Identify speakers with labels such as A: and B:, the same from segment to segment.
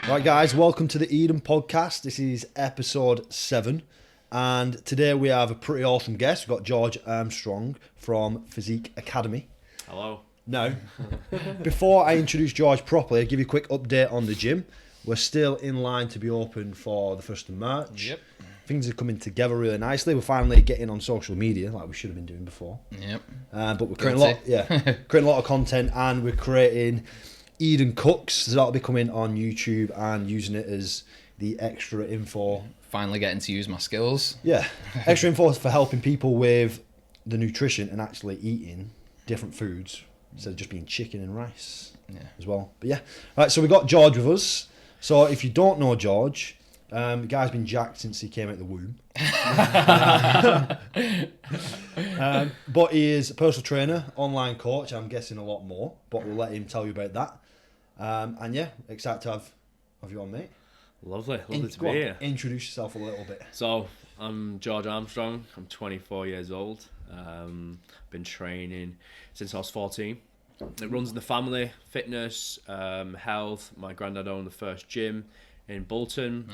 A: Right, guys, welcome to the Eden podcast. This is episode 7, and today we have a pretty awesome guest. We've got George Armstrong from Physique Academy.
B: Hello.
A: Now, before I introduce George properly, I'll give you a quick update on the gym. We're still in line to be open for the 1st of March.
C: Yep.
A: Things are coming together really nicely. We're finally getting on social media like we should have been doing before.
C: Yep.
A: But we're creating a lot of content, and we're creating Eden Cooks. So that'll be coming on YouTube and using it as the extra info.
C: Finally getting to use my skills.
A: Yeah, extra info for helping people with the nutrition and actually eating different foods instead of just being chicken and rice as well. But yeah, right. So we got George with us. So if you don't know George, the guy's been jacked since he came out of the womb. But he is a personal trainer, online coach. I'm guessing a lot more, but we'll let him tell you about that. And yeah, excited to have you on, mate.
B: Lovely to be here.
A: Introduce yourself a little bit.
B: So, I'm George Armstrong. I'm 24 years old. Been training since I was 14. It runs in the family, fitness, health. My granddad owned the first gym in Bolton.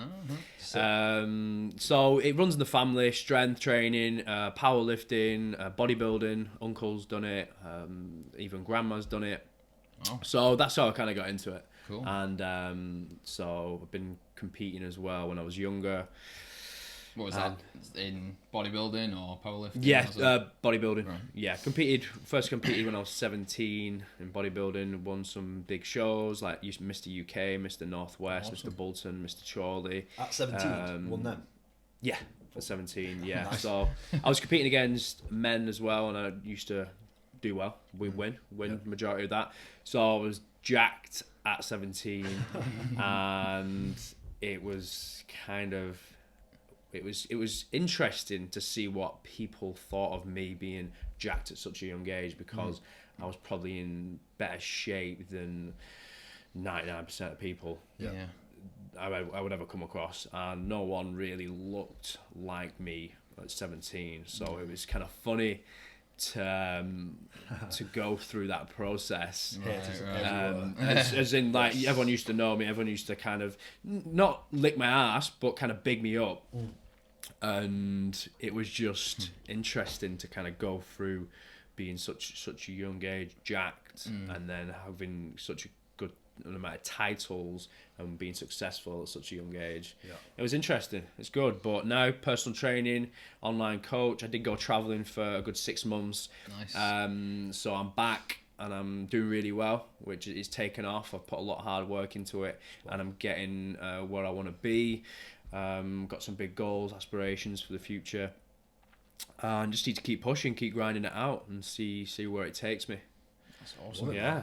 B: So it runs in the family, strength training, powerlifting, bodybuilding. Uncle's done it, even grandma's done it.
C: Oh.
B: So that's how I kind of got into it.
C: Cool.
B: And so I've been competing as well when I was younger.
C: What was that? In bodybuilding or powerlifting?
B: Yeah, bodybuilding.
C: Right.
B: Yeah, first competed when I was 17 in bodybuilding. Won some big shows like Mr. UK, Mr. Northwest,
C: Awesome.
B: Mr. Bolton, Mr. Chorley.
A: At 17, won them.
B: Yeah, for 17. Yeah,
A: Nice.
B: So I was competing against men as well, and I used to do well. We win majority of that. So I was jacked at 17, and it was kind of. It was interesting to see what people thought of me being jacked at such a young age, because I was probably in better shape than 99% of people I would ever come across, and no one really looked like me at 17. So it was kind of funny to go through that process. As in, like, everyone used to know me, everyone used to kind of not lick my ass, but kind of big me up. And it was just interesting to kind of go through being such a young age, jacked, and then having such a good amount of titles and being successful at such a young age. Yeah. It was interesting. It's good. But now, personal training, online coach. I did go traveling for a good 6 months.
C: Nice.
B: So I'm back and I'm doing really well, which is taken off. I've put a lot of hard work into it, and I'm getting where I want to be. Got some big goals, aspirations for the future, and just need to keep pushing, keep grinding it out, and see where it takes me.
C: That's awesome.
B: Yeah.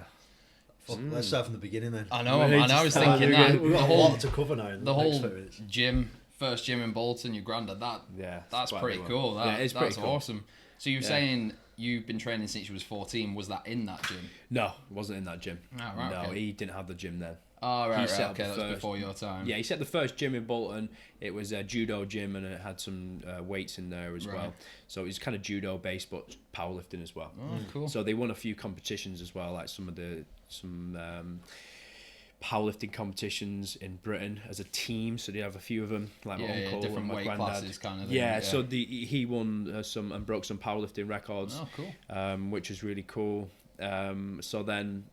A: Let's start from the beginning then.
C: I know. I was thinking that
A: We've got a lot to cover now.
C: The whole gym, first gym in Bolton, your granddad. That's pretty cool. That's
B: cool.
C: Awesome. So you're saying you've been training since you was 14. Was that in that gym?
B: No, it wasn't in that gym.
C: Oh, right,
B: no,
C: okay.
B: He didn't have the gym then.
C: Oh, right,
B: Okay,
C: that's before your time.
B: Yeah, he set the first gym in Bolton. It was a judo gym, and it had some weights in there as well. So it was kind of judo based, but powerlifting as well.
C: Oh, cool.
B: So they won a few competitions as well, like some powerlifting competitions in Britain as a team. So they have a few of them, like my uncle
C: different
B: and my
C: weight
B: granddad.
C: classes kind of thing.
B: Yeah, so he won some and broke some powerlifting records.
C: Oh, cool.
B: Which is really cool. So then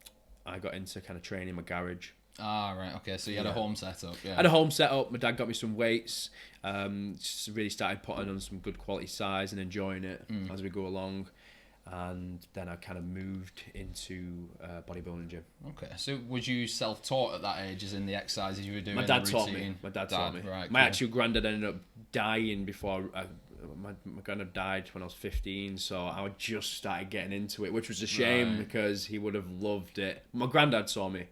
B: I got into kind of training in my garage.
C: Ah, right, okay. So you had a home setup. Yeah.
B: I had a home setup. My dad got me some weights. Just really started putting on some good quality size and enjoying it as we go along. And then I kind of moved into bodybuilding gym.
C: Okay, so was you self-taught at that age, as in the exercises you were doing?
B: My dad taught me. My dad taught me.
C: Right,
B: my
C: cool.
B: actual granddad ended up dying before. My granddad died when I was 15, so I just started getting into it, which was a shame because he would have loved it. My granddad saw me.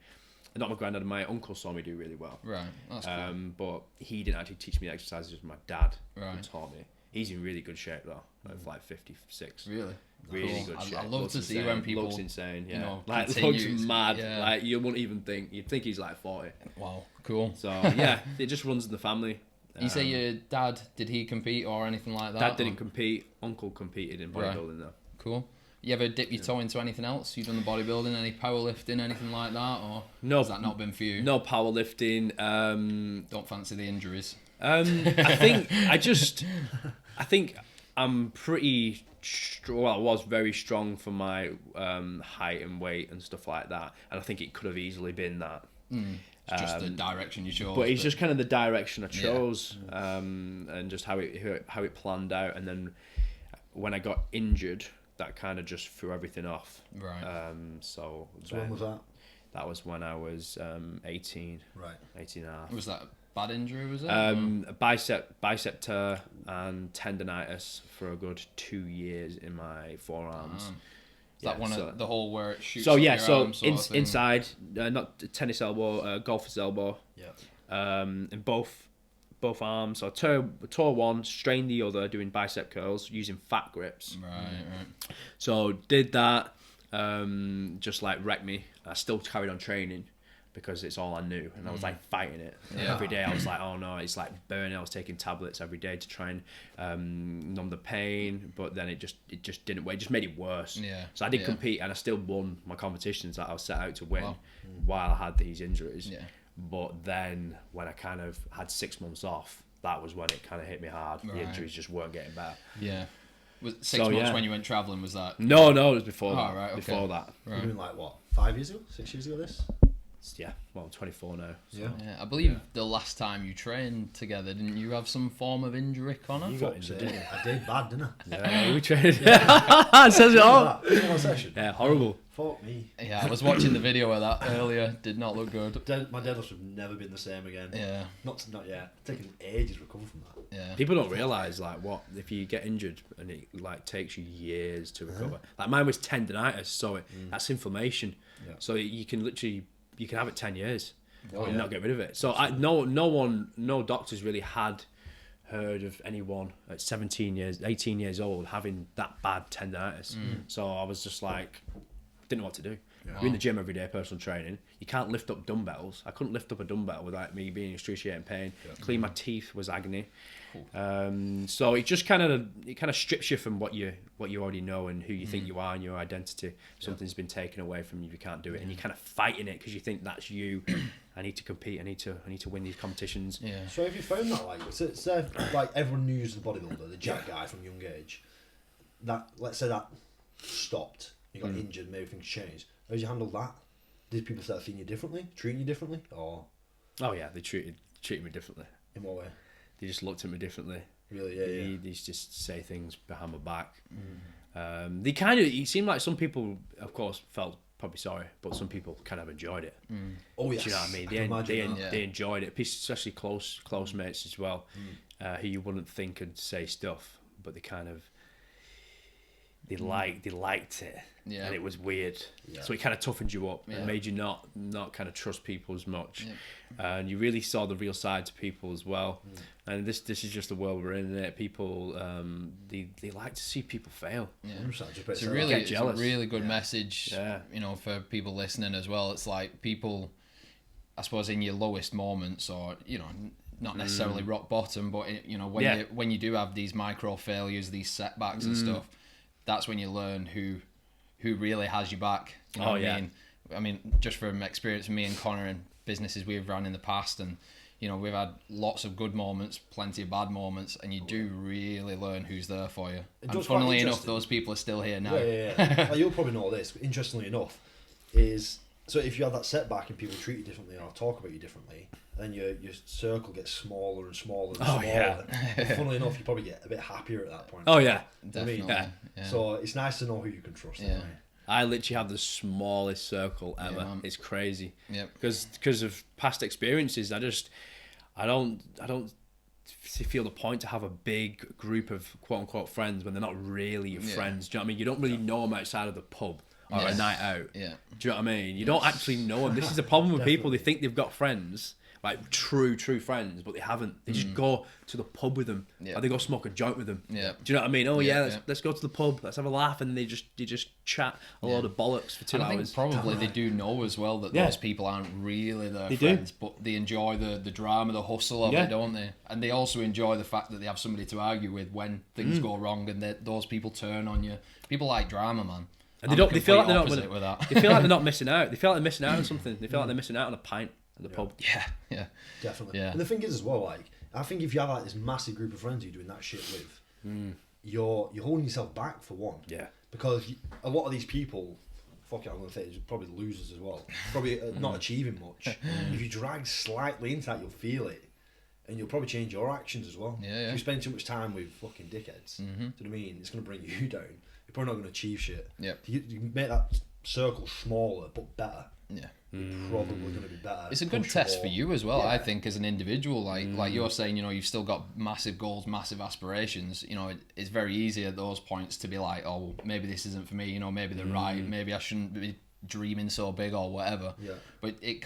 B: Not my granddad, my uncle saw me do really well.
C: Right, that's cool.
B: But he didn't actually teach me the exercises, it was my dad who
C: Right.
B: taught me. He's in really good shape though, like 56.
C: Really?
B: Really
C: Cool.
B: good shape.
C: I love
B: Looks
C: to see
B: insane.
C: when people,
B: looks insane, yeah.
C: you know,
B: like
C: continue
B: looks
C: to-
B: mad.
C: yeah.
B: Like you wouldn't even think. You'd think he's like 40.
C: Wow, cool.
B: So yeah, it just runs in the family.
C: You say your dad, did he compete or anything like that?
B: Dad didn't compete. Uncle competed in bodybuilding though.
C: Cool. You ever dip your toe into anything else? You done the bodybuilding, any powerlifting, anything like that, or
B: no,
C: has that not been for you?
B: No powerlifting.
C: Don't fancy the injuries.
B: I think I'm pretty. Well, I was very strong for my height and weight and stuff like that, and I think it could have easily been that.
C: It's just the direction you chose.
B: But it's just kind of the direction I chose, and just how it planned out. And then when I got injured, that kind of just threw everything off.
C: Right.
A: So when was that?
B: That was when I was 18.
A: Right.
B: 18 and a half.
C: Was that a bad injury, was it?
B: Bicep tear and tendonitis for a good 2 years in my forearms.
C: Is that one of the hole where it shoots?
B: So yeah, so inside, not tennis elbow, golfer's elbow.
A: Yeah.
B: In both arms. So I tore one, strained the other, doing bicep curls using fat grips.
C: Right.
B: So did that, just like wrecked me. I still carried on training because it's all I knew, and I was like fighting it every day. I was like, oh no, it's like burning. I was taking tablets every day to try and numb the pain, but then it just didn't work. It just made it worse.
C: Yeah.
B: So I did compete, and I still won my competitions that I was set out to win while I had these injuries.
C: Yeah.
B: But then when I kind of had 6 months off, that was when it kind of hit me hard.
C: Right.
B: The injuries just weren't getting better.
C: Yeah. Was 6 months when you went travelling, was that?
B: No, it was before that.
C: Right, okay.
B: Before that.
C: Right.
A: You're doing like what, 5 years ago, 6 years ago this?
B: Yeah, well, I'm 24 now. So.
C: Yeah, I believe the last time you trained together, didn't you have some form of injury, Connor?
A: You got injured, didn't you? I did bad, didn't I?
B: Yeah, we trained. It says it all.
A: One session.
B: Yeah, horrible.
A: Fuck me.
C: Yeah, I was watching the video of that earlier. Did not look good.
A: My deadlifts have never been the same again.
C: Yeah.
A: Not yet. It's taken ages to recover from that.
C: Yeah.
B: People don't realise like what if you get injured and it like takes you years to recover. Like mine was tendonitis, so that's inflammation.
A: Yeah.
B: So you can have it 10 years and not get rid of it. So no doctors really had heard of anyone at 18 years old having that bad tendonitis. So I was just like, didn't know what to do. Yeah. You're in the gym every day, personal training. You can't lift up dumbbells. I couldn't lift up a dumbbell without me being in excruciating pain. Yeah. Clean my teeth was agony. Cool. So it just kind of strips you from what you already know and who you think you are and your identity. Something's been taken away from you. You can't do it, and you're kind of fighting it because you think that's you. I need to compete. I need to win these competitions.
C: Yeah.
A: So have you found that like everyone knew the bodybuilder, the jack guy from young age? That let's say that stopped. You got injured, maybe things changed. How did you handle that? Did people start seeing you differently, treating you differently, or? Oh
B: yeah, they treated me differently.
A: In what way?
B: They just looked at me differently.
A: Really, yeah.
B: They just say things behind my back. It seemed like some people, of course, felt probably sorry, but some people kind of enjoyed it.
A: Oh yes.
B: Do you know what I mean? They enjoyed it, especially close mates as well, who you wouldn't think could say stuff, but they kind of. They liked it, and it was weird. Yeah. So it kind of toughened you up and made you not kind of trust people as much, and you really saw the real side to people as well. And this is just the world we're in. Isn't it? People they like to see people fail.
C: Yeah. It's a really good message. Yeah. For people listening as well. It's like people, I suppose, in your lowest moments, or not necessarily rock bottom, but when you do have these micro failures, these setbacks and stuff. That's when you learn who really has your back. You know what I mean? I mean, just from experience, me and Connor and businesses we've run in the past, and we've had lots of good moments, plenty of bad moments, and you do really learn who's there for you. And funnily enough, those people are still here now.
A: Yeah. You'll probably know this. Interestingly enough, is so if you have that setback and people treat you differently or talk about you differently, then your circle gets smaller and smaller and smaller. Yeah. Funnily enough, you probably get a bit happier at that point.
B: Oh yeah,
C: definitely.
B: Yeah.
A: So it's nice to know who you can trust.
C: Yeah.
B: I literally have the smallest circle ever. Yeah, it's crazy. Yeah. Because of past experiences, I don't feel the point to have a big group of quote unquote friends when they're not really your friends. Do you know what I mean? You don't really know them outside of the pub or a night out. Yeah. Do you know what I mean? You don't actually know them. This is the problem with people. They think they've got friends. Like true friends, but they haven't. They just go to the pub with them, or they go smoke a joint with them. Yeah. Do you know what I mean? Oh let's go to the pub, let's have a laugh, and they just chat a load of bollocks for 2 hours.
C: I think probably they do know as well that those people aren't really their friends, but they enjoy the drama, the hustle of it, don't they? And they also enjoy the fact that they have somebody to argue with when things go wrong, and that those people turn on you. People like drama, man.
B: And they feel like they're not with that. They feel like they're not missing out. They feel like they're missing out on something. They feel like they're missing out on a pint at the pub.
C: Yeah,
A: definitely. Yeah. And the thing is as well, like I think if you have like this massive group of friends you're doing that shit with, you're holding yourself back for one.
B: Yeah.
A: Because a lot of these people, I'm going to say, it's probably losers as well. Probably not achieving much. If you drag slightly into that, you'll feel it. And you'll probably change your actions as well.
C: Yeah.
A: If you spend too much time with fucking dickheads, do you know what I mean? It's going to bring you down. You're probably not going to achieve shit.
C: Yep.
A: You make that circle smaller but better.
C: Yeah.
A: You're probably going to be better.
C: It's a good test for you as well, I think, as an individual. Like you're saying, you've still got massive goals, massive aspirations. It's very easy at those points to be like, oh, maybe this isn't for me. Maybe they're right. Maybe I shouldn't be dreaming so big or whatever. Yeah. But it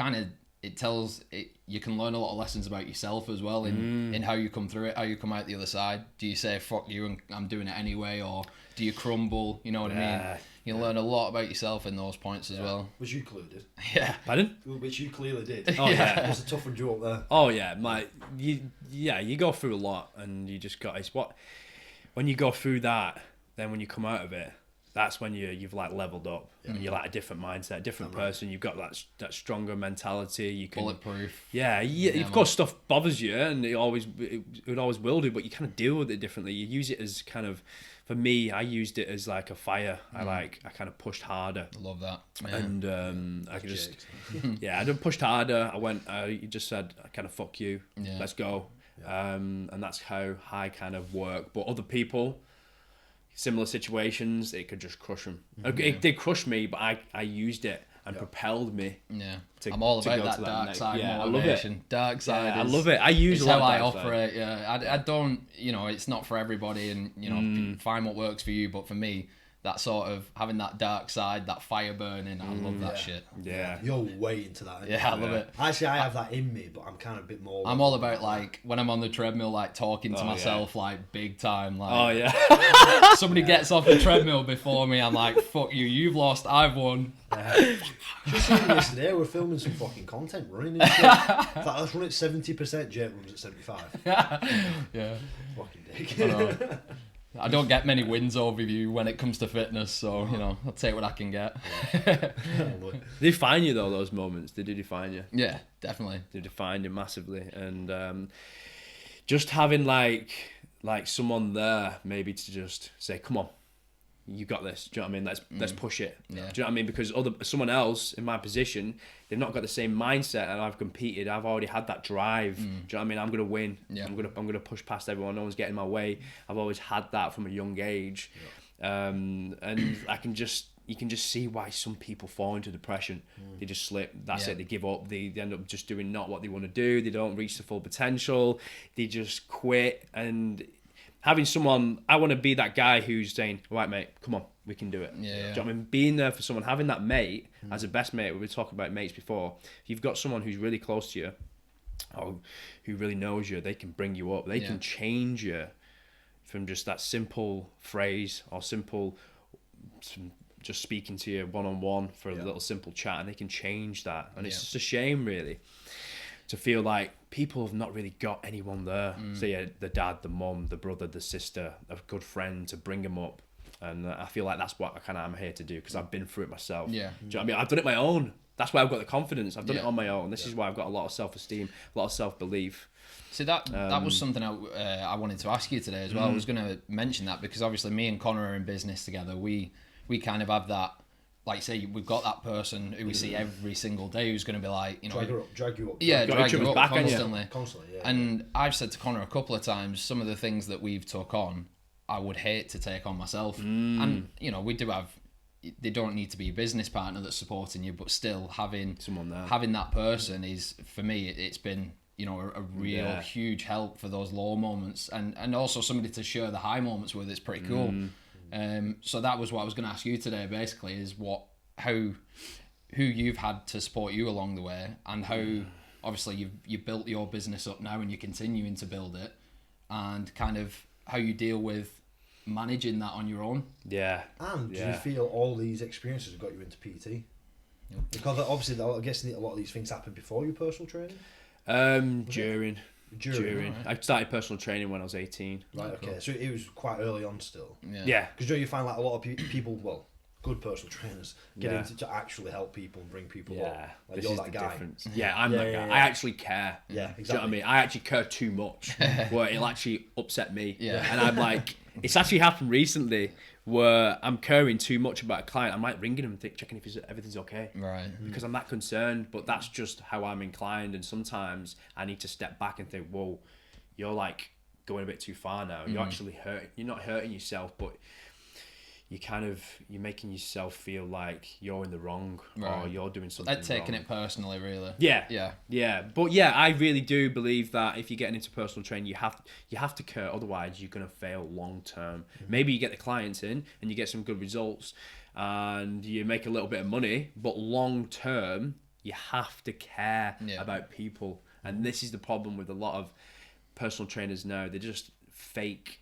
C: tells it. You can learn a lot of lessons about yourself as well in how you come through it, how you come out the other side. Do you say fuck you and I'm doing it anyway, or do you crumble? You know what I mean? You learn a lot about yourself in those points as well.
A: Which you clearly did.
B: Yeah. Pardon?
A: Which you clearly did.
B: Oh yeah.
A: It was a tough one up there.
B: Oh yeah, you go through a lot, and you just got when you go through that, then when you come out of it, that's when you've like leveled up. And you're like a different mindset, different person. You've got that stronger mentality. You can
C: bulletproof.
B: Yeah. Of course, stuff bothers you, and it always will do. But you kind of deal with it differently. You use it as kind of, for me, I used it as like a fire. I kind of pushed harder.
C: I love that.
B: Yeah. And I could just I done pushed harder. You just said, kind of fuck you. Yeah. Let's go. Yeah. And that's how I kind of work. But other people, similar situations, it could just crush them. It did crush me, but I used it and propelled me.
C: Yeah, I'm all about that dark side motivation.
B: I love it.
C: Dark side.
B: I love it. I use
C: how I operate. Yeah, I don't. It's not for everybody, and find what works for you. But for me, that sort of having that dark side, that fire burning, I love that shit.
B: Yeah,
A: you're way into that.
C: Yeah, I love it.
A: Actually, I have that in me, but I'm kind of a bit more.
C: I'm all about like when I'm on the treadmill, like talking to myself, like big time. Like,
B: oh yeah.
C: Somebody gets off the treadmill before me, I'm like, fuck you, you've lost, I've won.
A: Just yesterday, we're filming some fucking content, running and shit. In fact, let's run at 70%. Jake runs at 75.
B: Yeah.
A: Fucking dick.
C: I don't get many wins over you when it comes to fitness, so I'll take what I can get.
B: They define you though, those moments. They do define you.
C: Yeah, definitely.
B: They define you massively, and just having like someone there, maybe to just say, "Come on, you got this." Do you know what I mean? Let's push it. Yeah. Do you know what I mean? Because someone else in my position, they've not got the same mindset, and I've competed. I've already had that drive. Do you know what I mean? I'm gonna win. Yeah. I'm gonna push past everyone. No one's getting in my way. I've always had that from a young age, and you can just see why some people fall into depression. They just slip. That's it. They give up. They end up just doing not what they want to do. They don't reach the full potential. They just quit. And having someone, I want to be that guy who's saying, "Right, mate, come on, we can do it." Yeah. Do you know what I mean? Being there for someone, having that mate as a best mate. We were talking about mates before. If you've got someone who's really close to you, or who really knows you, they can bring you up. They can change you from just that simple phrase or just speaking to you one-on-one for a little simple chat, and they can change that. And it's just a shame, really, to feel like people have not really got anyone there. Say the dad, the mum, the brother, the sister, a good friend to bring them up. And I feel like that's what I kind of am here to do, because I've been through it myself. Yeah. Do you know what I mean? I've done it my own. That's why I've got the confidence. I've done it on my own. This is why I've got a lot of self-esteem, a lot of self-belief.
C: See, that was something I wanted to ask you today as well. I was going to mention that because obviously me and Connor are in business together. We kind of have that, like say, we've got that person who we see every single day who's going to be like,
A: drag you up.
C: Yeah, drag you up
A: back
C: constantly.
A: Constantly, yeah.
C: And I've said to Connor a couple of times, some of the things that we've took on, I would hate to take on myself. And, we do have, they don't need to be a business partner that's supporting you, but still having someone there, having that person is, for me, it's been, a real huge help for those low moments, and also somebody to share the high moments with. It's pretty cool. So that was what I was going to ask you today, basically, is who you've had to support you along the way, and how obviously you've built your business up now and you're continuing to build it, and kind of how you deal with managing that on your own.
A: Yeah. And do you feel all these experiences have got you into PT? Yep. Because obviously, I guess a lot of these things happen before your personal training?
B: During. Right. I started personal training when I was 18.
A: Right, okay. So it was quite early on still.
B: Yeah.
A: Because you find like a lot of people, well, good personal trainers get into to actually help people and bring people up. Like,
B: this
A: you're
B: is
A: that
B: the
A: guy.
B: difference. Yeah, I'm that guy. I actually care.
A: Yeah, exactly.
B: Do you know what I mean? I actually care too much, where it'll actually upset me.
C: Yeah.
B: And I'm like, it's actually happened recently where I'm caring too much about a client. I'm like ringing him and checking if everything's okay.
C: Right.
B: Because I'm that concerned, but that's just how I'm inclined. And sometimes I need to step back and think, whoa, you're like going a bit too far now. You're actually hurting. You're not hurting yourself, but you're making yourself feel like you're in the wrong, or you're doing something
C: Like taking
B: wrong.
C: it personally, really.
B: Yeah. But yeah, I really do believe that if you're getting into personal training, you have to care. Otherwise, you're gonna fail long term. Maybe you get the clients in and you get some good results, and you make a little bit of money. But long term, you have to care about people. And this is the problem with a lot of personal trainers now. They're just fake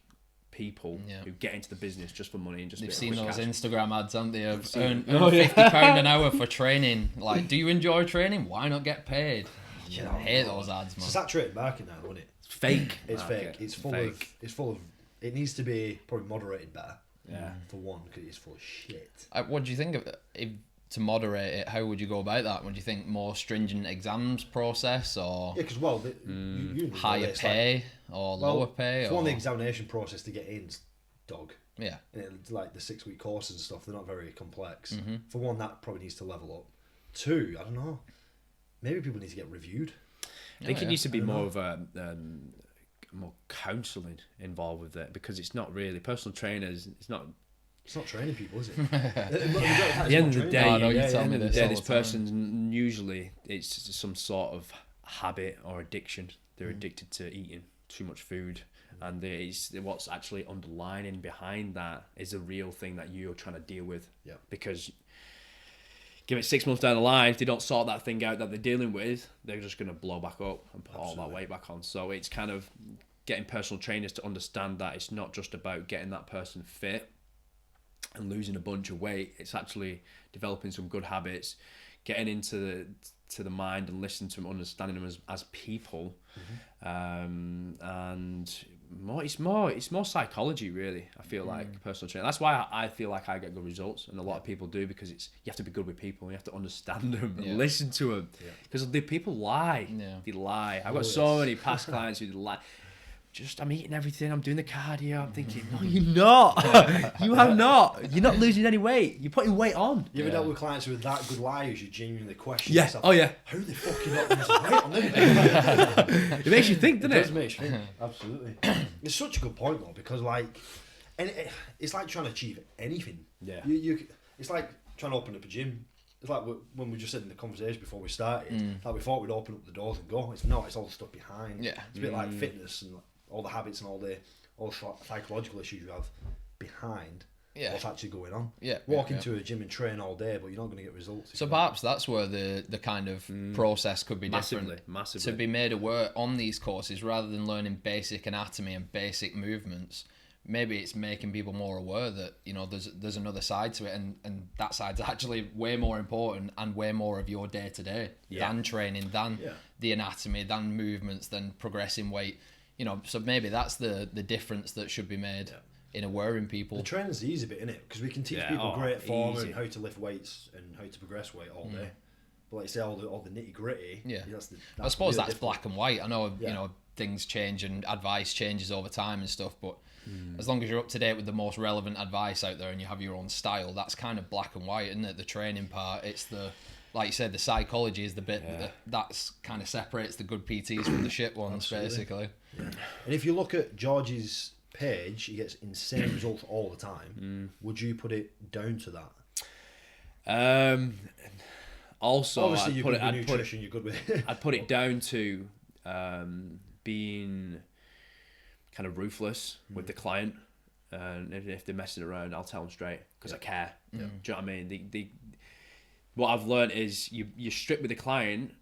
B: people who get into the business just for money and just.
C: They've seen those
B: cash.
C: Instagram ads, haven't they? Of earn £50 an hour for training. Like, do you enjoy training? Why not get paid? I hate those ads, man.
A: It's saturated market now, isn't it?
B: It's fake.
A: It's fake. It's full of. It needs to be probably moderated better.
B: Yeah.
A: For one, because it's full of shit.
C: What do you think of if to moderate it? How would you go about that? Would you think more stringent exams process, or
A: because you
C: higher pay or lower pay?
A: For one, the examination process to get in's dog.
C: Yeah.
A: And it's like the 6-week courses and stuff, they're not very complex. For one, that probably needs to level up. Two, I don't know. Maybe people need to get reviewed.
B: I think it needs to be more of a more counselling involved with it, because it's not really personal trainers. It's not training people, is it? At the end of the day,
C: this
B: person usually it's some sort of habit or addiction. They're addicted to eating too much food, and what's actually underlining behind that is a real thing that you're trying to deal with.
A: Yeah.
B: Because give it 6 months down the line, if they don't sort that thing out that they're dealing with, they're just going to blow back up and put all that weight back on. So it's kind of getting personal trainers to understand that it's not just about getting that person fit and losing a bunch of weight. It's actually developing some good habits, getting into the mind and listening to them, understanding them as people, and it's more psychology, really. I feel like personal training. That's why I feel like I get good results, and a lot of people do, because you have to be good with people. You have to understand them and listen to them, because the people lie. They lie. I've got so many past clients who lie. I'm eating everything, I'm doing the cardio, I'm thinking, no, you're not. You are not. You're not losing any weight. You're putting weight on.
A: You ever dealt with clients who are that good liars, you genuinely question
B: Yeah.
A: yourself?
B: Oh, yeah.
A: How are they fucking not losing weight on them?
B: It makes you think, doesn't it?
A: It does make you think. Absolutely. It's such a good point, though, because, like, it's like trying to achieve anything.
B: Yeah.
A: It's like trying to open up a gym. It's like when we just said in the conversation before we started, like we thought we'd open up the doors and go. It's all the stuff behind.
C: Yeah.
A: It's a bit like fitness and all the habits and all the psychological issues you have behind what's actually going on. Walk into a gym and train all day, but you're not going to get results.
C: So perhaps that's where the kind of process could be
B: Massively.
C: To be made aware on these courses, rather than learning basic anatomy and basic movements. Maybe it's making people more aware that, there's another side to it, and that side's actually way more important and way more of your day to day than training, than the anatomy, than movements, than progressing weight. So maybe that's the difference that should be made in awareing people.
A: The training's the easy bit, innit? Because we can teach people great form and how to lift weights and how to progress weight all day. But like you say, all the nitty gritty.
C: Yeah.
A: That's
C: I suppose
A: really
C: that's black and white. I know things change and advice changes over time and stuff, but as long as you're up to date with the most relevant advice out there and you have your own style, that's kind of black and white, isn't it? The training part, it's the, like you said, the psychology is the bit that's kind of separates the good PTs from the shit ones. Absolutely. Basically.
A: Yeah. And if you look at George's page, he gets insane results all the time. Would you put it down to that?
B: Also,
A: obviously, you're good with nutrition. You're good with.
B: I'd put it down to being kind of ruthless with the client, and if they're messing around, I'll tell them straight, because I care. Do you know what I mean? What I've learned is you're strict with the client,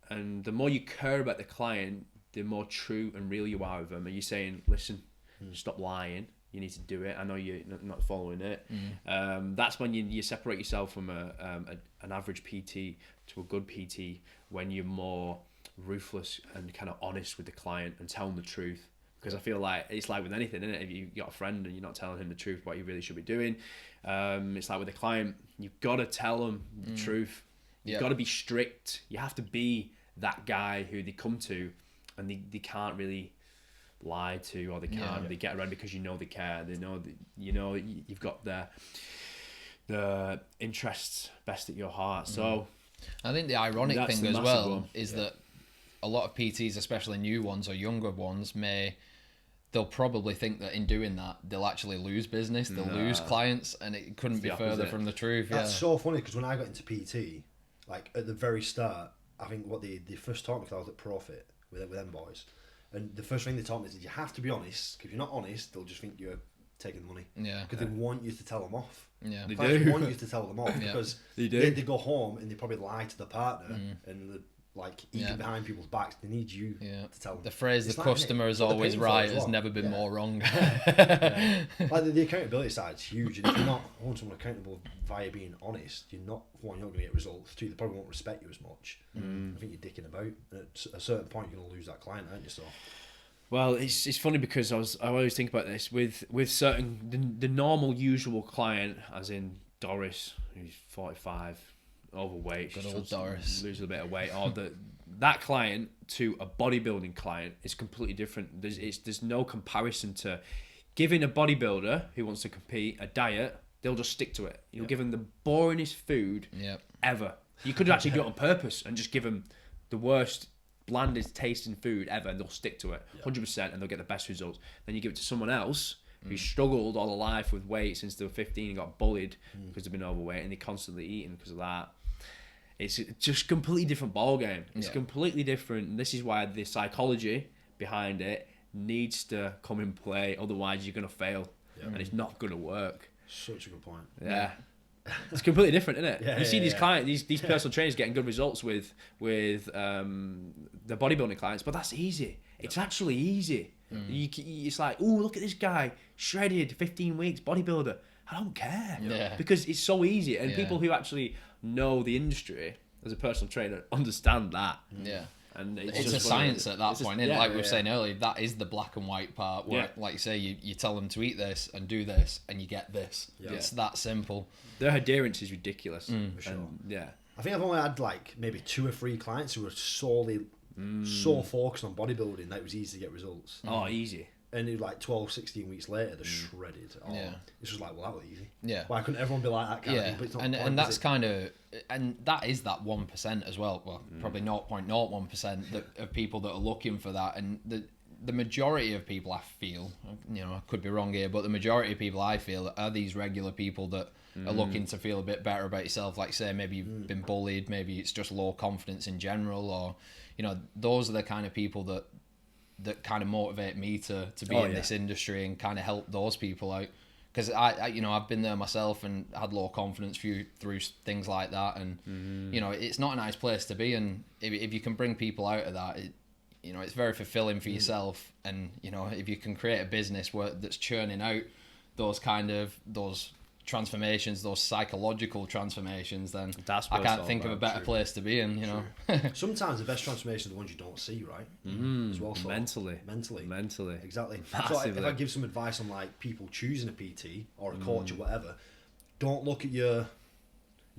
B: and the more you care about the client, the more true and real you are with them. And you're saying, listen, stop lying. You need to do it. I know you're not following it. That's when you separate yourself from an average PT to a good PT, when you're more ruthless and kind of honest with the client and tell them the truth. Because I feel like it's like with anything, isn't it? If you got a friend and you're not telling him the truth what you really should be doing, it's like with a client, you've got to tell them the truth. You've got to be strict. You have to be that guy who they come to and they can't really lie to, or they can't really get around because you know they care. They know that, you've got the interests best at your heart. So
C: I think the ironic thing as well is that a lot of PTs, especially new ones or younger ones, they'll probably think that in doing that they'll actually lose business, they'll lose clients, and it couldn't be further from the truth.
A: That's so funny, because when I got into PT, like at the very start, I think what they first taught me, because I was at Profit with them boys, and the first thing they taught me is that you have to be honest, because if you're not honest, they'll just think you're taking the money.
C: Yeah.
A: Because they want you to tell them off.
C: Yeah.
A: They want you to tell them off, because
B: they do.
A: They go home and they probably lie to the partner and eating behind people's backs. They need you to tell them.
C: The phrase "the customer is always right" has never been more wrong.
A: Like the accountability side is huge, and if you're not holding someone accountable via being honest, you're not going to get results. Two, they probably won't respect you as much. I think you're dicking about. And at a certain point, you're going to lose that client, aren't you? So.
B: Well, it's funny because I always think about this with certain the normal usual client, as in Doris, who's 45, overweight,
C: good old Doris,
B: loses a bit of weight, or that client to a bodybuilding client is completely different. There's no comparison to giving a bodybuilder who wants to compete a diet. They'll just stick to it. You'll give them the boringest food ever. You could actually do it on purpose and just give them the worst, blandest tasting food ever, and they'll stick to it 100%, and they'll get the best results. Then you give it to someone else who struggled all their life with weight since they were 15 and got bullied because they've been overweight, and they're constantly eating because of that. It's just a completely different ball game. It's completely different, and this is why the psychology behind it needs to come in play. Otherwise, you're going to fail, and it's not going to work.
A: Such a good point.
B: Yeah. It's completely different, isn't it? You see these clients, these personal trainers getting good results with the bodybuilding clients, but that's easy. It's actually easy. It's like, oh, look at this guy, shredded, 15 weeks, bodybuilder. I don't care because it's so easy, and people who actually know the industry as a personal trainer understand that.
C: Yeah.
B: And
C: it's a science at that point, like we were saying earlier. That is the black and white part where, like you say, you tell them to eat this and do this, and you get this. It's that simple.
B: Their adherence is ridiculous.
A: For sure.
B: And,
A: I think I've only had like maybe 2 or 3 clients who were solely so focused on bodybuilding that it was easy to get results.
B: Oh, easy.
A: And it was like 12, 16 weeks later, they're shredded. Oh, it's just like, well, that was easy.
C: Yeah.
A: Why couldn't everyone be like that kind of thing? But it's not
C: and that's kind of, and that is that 1% as well. Well, probably 0.01% of people that are looking for that. And the majority of people, I feel, I could be wrong here, but the majority of people I feel are these regular people that are looking to feel a bit better about yourself. Like say, maybe you've been bullied, maybe it's just low confidence in general, or, those are the kind of people that kind of motivate me to be in this industry and kind of help those people out, because I I've been there myself and had low confidence through things like that, and it's not a nice place to be, and if you can bring people out of that, it's very fulfilling for yourself, and if you can create a business that's churning out those transformations, those psychological transformations, then I can't think of a better place to be in.
A: Sometimes the best transformation are the ones you don't see, right? As well, so
B: mentally,
A: exactly.
B: Massively.
A: So if I give some advice on like people choosing a PT or a coach or whatever, don't look at your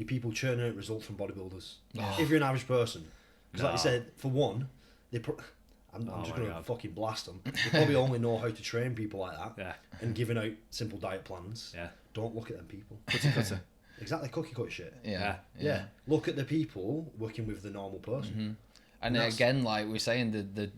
A: people churning out results from bodybuilders. If you're an average person, because like you said, for one, I'm just going to fucking blast them. They probably only know how to train people like that and giving out simple diet plans. Don't look at them people.
B: Cookie cutter.
A: Exactly, cookie cutter shit.
C: Yeah.
A: Look at the people working with the normal person.
C: And again, like we're saying,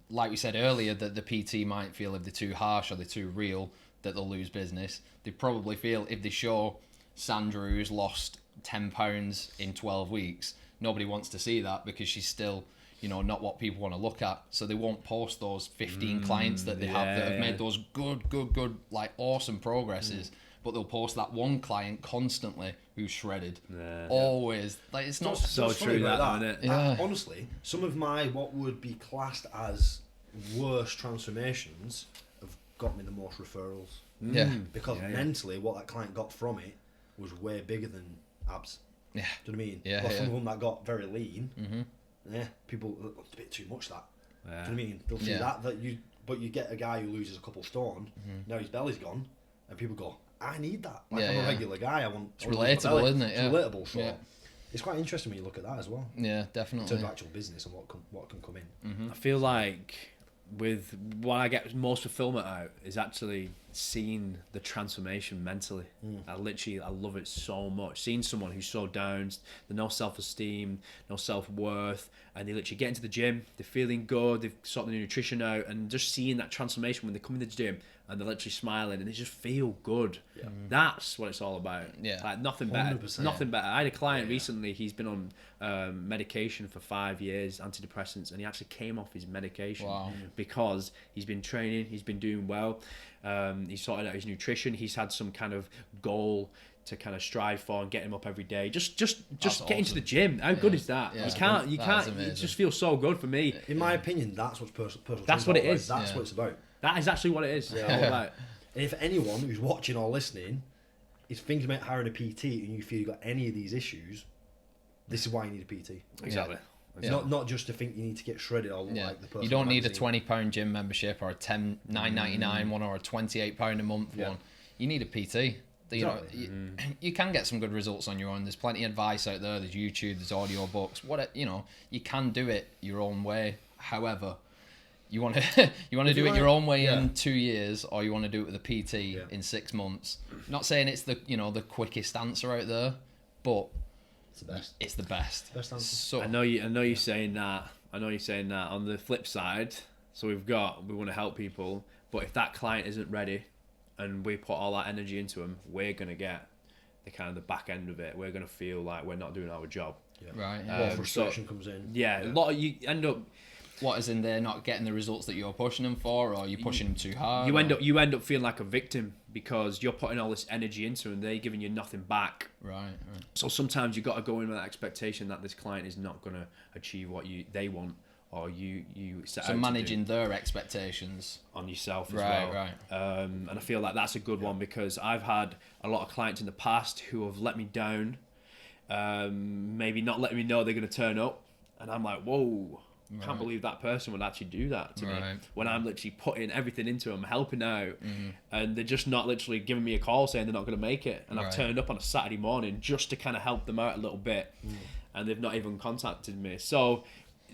C: like we said earlier, that the PT might feel if they're too harsh or they're too real, that they'll lose business. They probably feel if they show Sandra who's lost 10 pounds in 12 weeks, nobody wants to see that because she's still, not what people want to look at. So they won't post those 15 clients that they have that have made those good, like awesome progresses. But they'll post that one client constantly who's shredded. Always. Like it's not
B: so true that, isn't it?
A: Honestly, some of my what would be classed as worst transformations have got me the most referrals. Because mentally what that client got from it was way bigger than abs. Do you know what I mean? Some of them that got very lean, people, it's a bit too much that. Do you know what I mean? They'll see that But you get a guy who loses a couple stone, now his belly's gone, and people go, I need that. Like, I'm a regular guy.
C: It's relatable, isn't it?
A: It's relatable. So it's quite interesting when you look at that as well.
C: Yeah, definitely.
A: In terms of actual business and what can come in.
B: I feel like with what I get most fulfillment out is actually seeing the transformation mentally. I love it so much. Seeing someone who's so down, no self-esteem, no self-worth, and they literally get into the gym, they're feeling good, they've sorted their nutrition out, and just seeing that transformation when they come in the gym and they're literally smiling and they just feel good. Yeah. That's what it's all about. Yeah. Like nothing better. 100%. Nothing better. I had a client recently, he's been on medication for 5 years, antidepressants, and he actually came off his medication because he's been training, he's been doing well. He's sorted out his nutrition, he's had some kind of goal to kind of strive for and get him up every day. Just get into the gym. How good is that? Yeah. You can't. It just feels so good for me.
A: In my opinion, that's what's personal.
B: That's what it is.
A: That's what it's about.
B: That is actually what it is. Yeah. All about.
A: And if anyone who's watching or listening is thinking about hiring a PT and you feel you've got any of these issues, this is why you need a PT.
B: Exactly.
A: Yeah. Not just to think you need to get shredded or like the person.
C: You don't need a £20 gym membership or a $9.99 one or a £28 a month one. You need a PT. You know, you can get some good results on your own. There's plenty of advice out there. There's YouTube. There's audio books. You can do it your own way. However, you want to do it your own way in 2 years, or you want to do it with a PT in 6 months. Not saying it's the quickest answer out there, but
A: it's the best.
C: It's the best.
A: Best answer.
B: So I know you're saying that. On the flip side, so we want to help people, but if that client isn't ready, and we put all that energy into them, we're gonna get the back end of it. We're gonna feel like we're not doing our job.
A: Yeah. Right. Yeah. Frustration comes in.
B: Yeah. A lot of you end up.
C: What, as in they're not getting the results that you're pushing them for, or you're pushing them too hard?
B: You end up feeling like a victim because you're putting all this energy into them, they're giving you nothing back.
C: Right.
B: So sometimes you got to go in with that expectation that this client is not going to achieve what they want, or you set out to do. So
C: managing their expectations
B: on yourself as well. Right. And I feel like that's a good one because I've had a lot of clients in the past who have let me down, maybe not letting me know they're going to turn up, and I'm like, whoa. Can't believe that person would actually do that to me when I'm literally putting everything into them, helping out, and they're just not literally giving me a call saying they're not going to make it. And I've turned up on a Saturday morning just to kind of help them out a little bit, and they've not even contacted me. So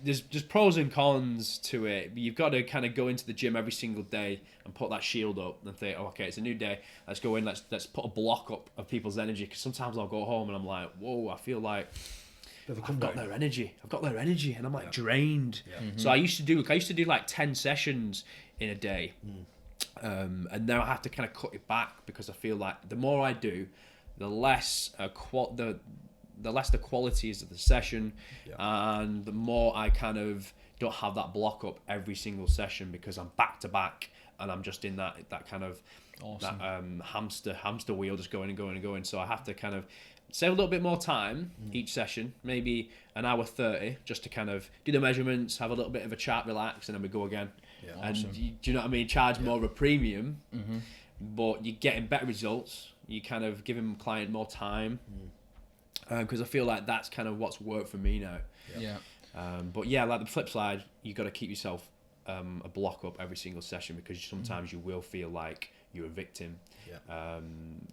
B: there's pros and cons to it. You've got to kind of go into the gym every single day and put that shield up and think, okay, it's a new day. Let's go in. Let's put a block up of people's energy, because sometimes I'll go home and I'm like, whoa, I feel like I've got their energy, and I'm like drained. So I used to do like 10 sessions in a day, and now I have to kind of cut it back because I feel like the more I do, the less the less the quality is of the session, and the more I kind of don't have that block up every single session because I'm back to back and I'm just in that kind of hamster wheel, just going and going and going. So I have to kind of save a little bit more time each session, maybe an hour 30, just to kind of do the measurements, have a little bit of a chat, relax, and then we go again. And do you know what I mean? Charge more of a premium, but you're getting better results. You kind of giving client more time, because I feel like that's kind of what's worked for me now. But yeah, like the flip side, you got to keep yourself a block up every single session, because sometimes you will feel like you're a victim.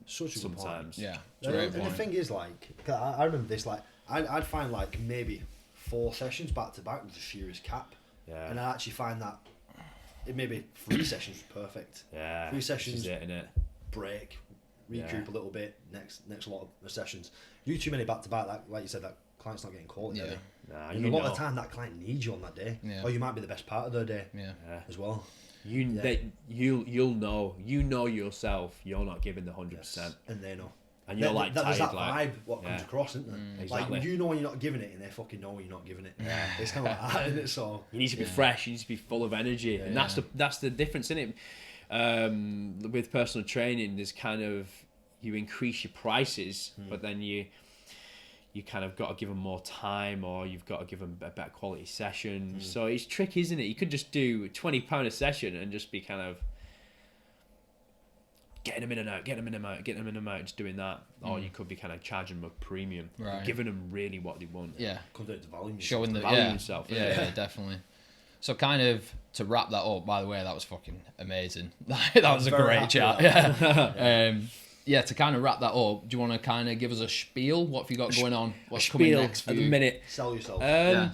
A: Such a
B: sometimes.
A: Good point. And the thing is, like, I remember this, like, I'd find like maybe 4 sessions back to back with a furious cap, and I actually find that it maybe 3 sessions was perfect. 3 sessions,
B: innit?
A: Break, recoup a little bit. Next lot of sessions. You do too many back to back, like you said, that client's not getting quality. And a lot of the time that client needs you on that day, or you might be the best part of their day as well.
B: You'll know yourself. You're not giving the 100%,
A: and they know.
B: And you're like tired,
A: there's that
B: like,
A: vibe what comes across, isn't there?
B: Exactly.
A: Like, you know when you're not giving it, and they fucking know when you're not giving it. It's kind of like that, isn't it? So
B: you need to be fresh. You need to be full of energy, and that's the difference, isn't it? With personal training, there's kind of, you increase your prices, but then you kind of got to give them more time, or you've got to give them a better quality session. So it's tricky, isn't it? You could just do £20 a session and just be kind of getting them in and out, just doing that. Or you could be kind of charging them a premium, giving them really what they want.
A: Comes out to value.
C: Showing the
B: value yourself.
C: Yeah, definitely. So kind of to wrap that up, by the way, that was fucking amazing. That was a great chat. Yeah. To kind of wrap that up, do you want to kind of give us a spiel? What have you got going on? What's coming next for
B: at
C: you?
B: the minute?
A: Sell yourself.
B: At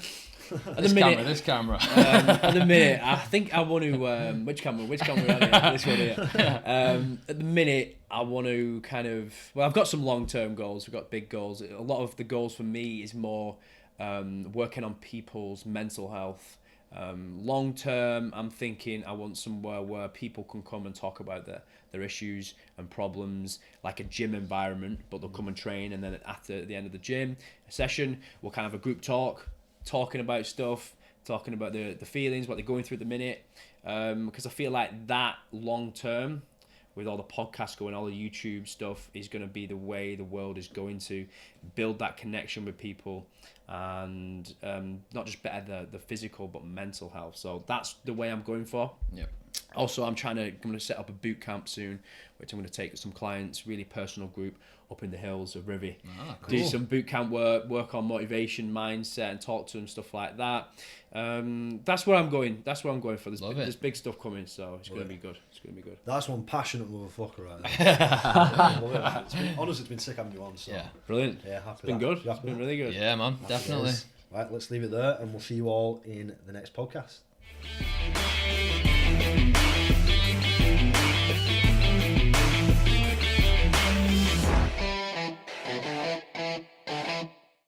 B: the minute,
C: this camera.
B: at the minute, I think I want to. Which camera? Are we on? This one here. At the minute, I want to kind of. Well, I've got some long-term goals. We've got big goals. A lot of the goals for me is more working on people's mental health. Long term, I'm thinking I want somewhere where people can come and talk about their issues and problems, like a gym environment, but they'll come and train, and then after the end of the gym session, we'll kind of have a group talking about stuff, talking about the feelings, what they're going through at the minute, because I feel like that long term, with all the podcasts going, all the YouTube stuff, is going to be the way the world is going to build that connection with people, and not just better the physical but mental health. So that's the way I'm going for.
C: Yep.
B: Also, I'm going to set up a boot camp soon, which I'm going to take some clients, really personal group, up in the hills of Rivy.
C: Cool.
B: Do some boot camp work on motivation, mindset, and talk to them, stuff like that. That's where I'm going. That's where I'm going for. There's big stuff coming, so it's going to be good. It's going to be good.
A: That's one passionate motherfucker right there. Honestly, it's been sick having you on. So.
B: Yeah, brilliant.
A: Yeah, happy.
B: It's been good. It's been really good.
C: Yeah, man, definitely.
A: Right, let's leave it there, and we'll see you all in the next podcast.